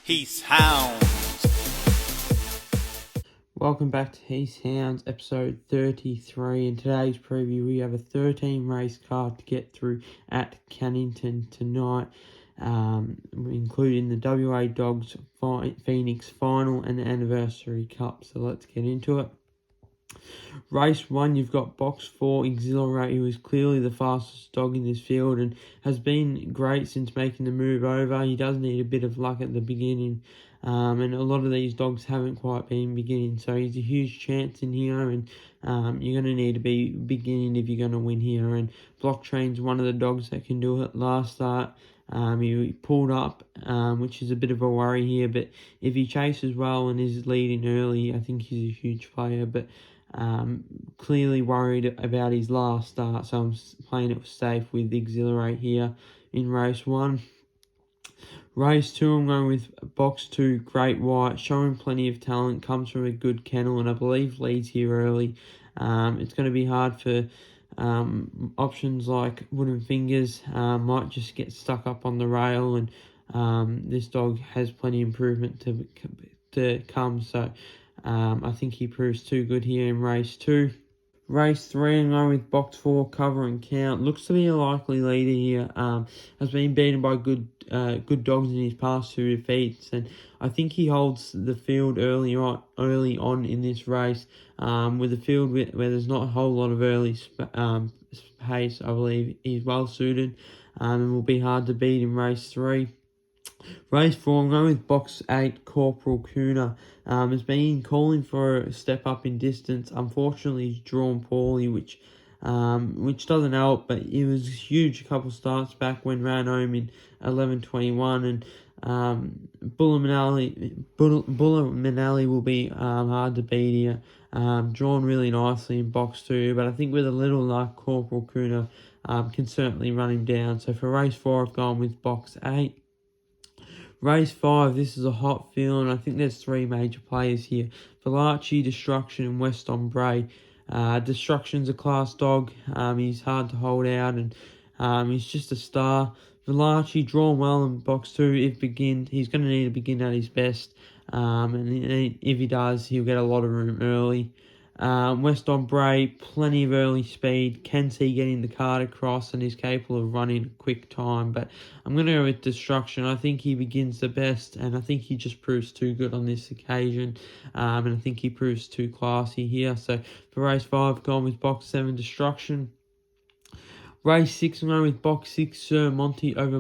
Heath, Hounds. Welcome back to Heath, Hounds, episode 33. In today's preview, we have a 13 race card to get through at Cannington tonight, including the WA Dogs Phoenix Final and the Anniversary Cup. So let's get into it. Race 1, you've got box 4, Exhilarate, who is clearly the fastest dog in this field and has been great since making the move over. He does need a bit of luck at the beginning, and a lot of these dogs haven't quite been beginning, so he's a huge chance in here, and you're going to need to be beginning if you're going to win here. And Block Train's one of the dogs that can do it. Last start, he pulled up, which is a bit of a worry here, but if he chases well and is leading early, I think he's a huge player, but clearly worried about his last start, so I'm playing it safe with Exhilarate here in race 1. Race 2, I'm going with box 2, Great White, showing plenty of talent, comes from a good kennel, and I believe leads here early. It's going to be hard for options like Wooden Fingers, might just get stuck up on the rail, and this dog has plenty of improvement to come, so I think he proves too good here in race 2. Race 3, I'm going with box 4, Cover and Count. Looks to be a likely leader here. Has been beaten by good dogs in his past 2 defeats, and I think he holds the field early on in this race. With a field where there's not a whole lot of early pace, I believe he's well suited, and will be hard to beat in race 3. Race 4, I'm going with box 8, Corporal Cooner. Has been calling for a step up in distance. Unfortunately, he's drawn poorly, which doesn't help, but it was huge a couple starts back when ran home in 11:21, and Buller Manali will be hard to beat here. Drawn really nicely in box 2, but I think with a little luck, Corporal Cooner can certainly run him down. So for race 4, I've gone with box 8. Race 5, this is a hot field, and I think there's 3 major players here. Valachi, Destruction, and West on Bray. Destruction's a class dog. He's hard to hold out, and he's just a star. Valachi, drawn well in box 2. He's going to need to begin at his best, and if he does, he'll get a lot of room early. West on Bray, plenty of early speed, can see getting the card across, and is capable of running a quick time, but I'm going to go with Destruction. I think he begins the best, and I think he just proves too good on this occasion, and I think he proves too classy here. So for race 5, gone with box 7, Destruction. Race 6, I'm going with box 6, Sir Monty over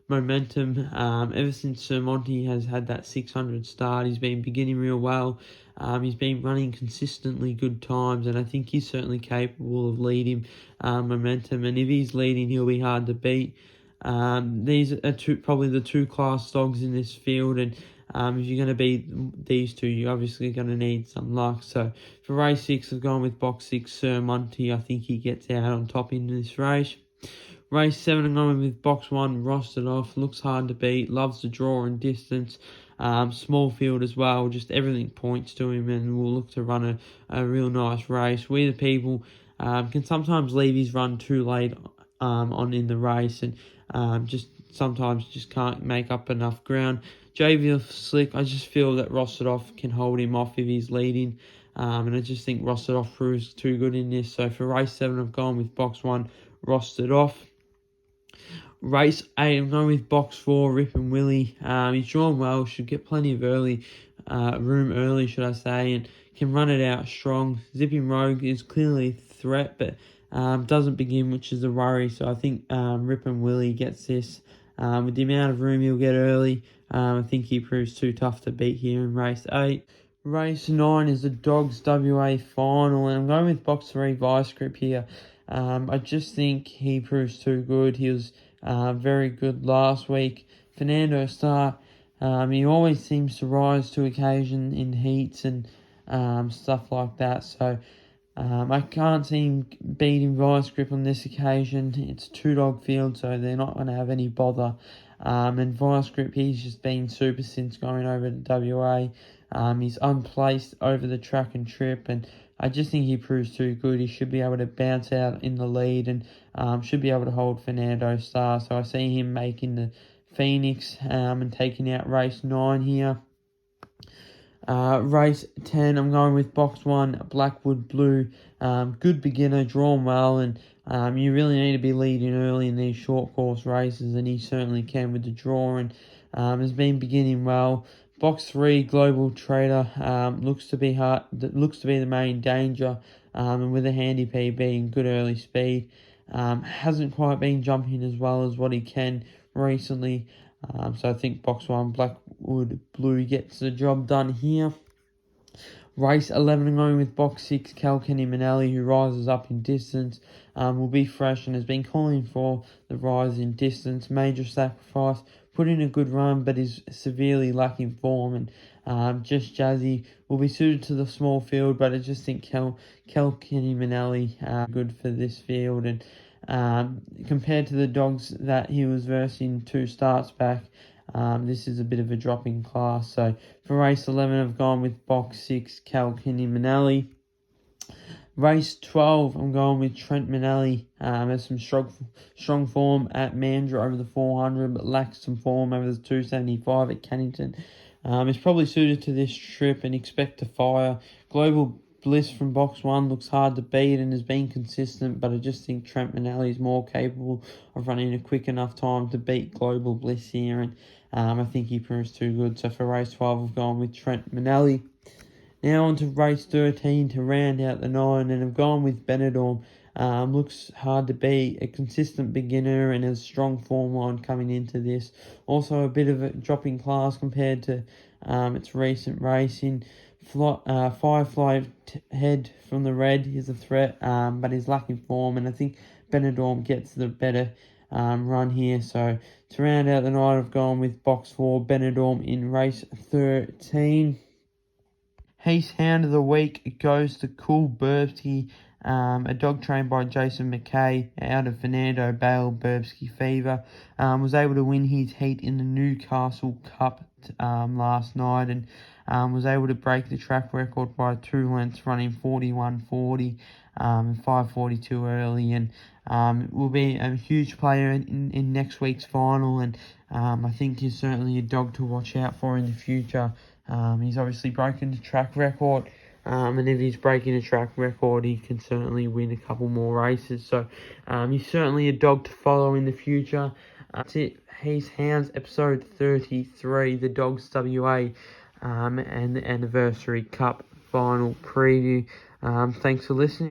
Momentum. Ever since Sir Monty has had that 600 start, he's been beginning real well. He's been running consistently good times, and I think he's certainly capable of leading Momentum, and if he's leading, he'll be hard to beat. These are probably the 2 class dogs in this field, and if you're going to beat these 2, you're obviously going to need some luck. So for race 6, I've gone with box 6, Sir Monty. I think he gets out on top in this race. Race 7, I'm going with box 1, Rostered Off. Looks hard to beat, loves the draw and distance. Small field as well, just everything points to him, and will look to run a real nice race. We the people can sometimes leave his run too late on in the race, and sometimes can't make up enough ground. JV Slick, I just feel that Rostered Off can hold him off if he's leading, and I just think Rostered Off proves too good in this. So for race 7, I've gone with box 1, Rostered Off. Race 8, I'm going with box 4, Rip and Willie. He's drawn well, should get plenty of room early, should I say, and can run it out strong. Zipping Rogue is clearly a threat, but doesn't begin, which is a worry. So I think Rip and Willie gets this. With the amount of room he'll get early, I think he proves too tough to beat here in race 8. Race 9 is the Dogs WA Final, and I'm going with box 3, Vice Grip here. I just think he proves too good. He was very good last week. Fernando Star, he always seems to rise to occasion in heats and stuff like that. So I can't see him beating Vice Grip on this occasion. It's a 2-dog field, so they're not going to have any bother. And Vice Grip, he's just been super since going over to WA. He's unplaced over the track and trip, and I just think he proves too good. He should be able to bounce out in the lead, and should be able to hold Fernando Star. So I see him making the Phoenix and taking out race 9 here. Race 10, I'm going with box 1, Blackwood Blue. Good beginner, drawn well, and you really need to be leading early in these short course races, and he certainly can with the draw, and has been beginning well. Box 3, Global Trader, looks to be the main danger, and with a handy PB and good early speed. Hasn't quite been jumping as well as what he can recently. So I think box 1, Blackwood Blue, gets the job done here. Race 11, I'm going with box 6, Kilkenny Manelli, who rises up in distance. Will be fresh and has been calling for the rise in distance. Major Sacrifice, put in a good run, but is severely lacking form. And Just Jazzy will be suited to the small field, but I just think Kilkenny Manelli good for this field. And compared to the dogs that he was versing 2 starts back, this is a bit of a drop in class. So for race 11, I've gone with box 6, Kilkenny Manelli. Race 12, I'm going with Trent Manelli. Has some strong form at Mandurah over the 400, but lacks some form over the 275 at Cannington. Is probably suited to this trip and expect to fire. Global Bliss from box 1 looks hard to beat and has been consistent, but I just think Trent Manelli is more capable of running a quick enough time to beat Global Bliss here, and I think he proves too good. So for race 12, I've gone with Trent Manelli. Now on to race 13 to round out the 9, and I've gone with Benidorm. Looks hard to beat, a consistent beginner and a strong form line coming into this. Also a bit of a drop in class compared to its recent racing. Firefly Head from the red is a threat, but is lacking form, and I think Benidorm gets the better run here. So to round out the night, I've gone with box 4, Benidorm in race 13. Heath Hound of the Week goes to Cool Burbsky, a dog trained by Jason McKay out of Fernando Bale Burbsky Fever. Was able to win his heat in the Newcastle Cup last night, and was able to break the track record by 2 lengths, running 41.40 and 5.42 early, and will be a huge player in next week's final, and I think he's certainly a dog to watch out for in the future. He's obviously broken the track record, and if he's breaking a track record, he can certainly win a couple more races. So he's certainly a dog to follow in the future. That's it. He's Hounds, episode 33, the Dogs WA and the Anniversary Cup final preview. Thanks for listening.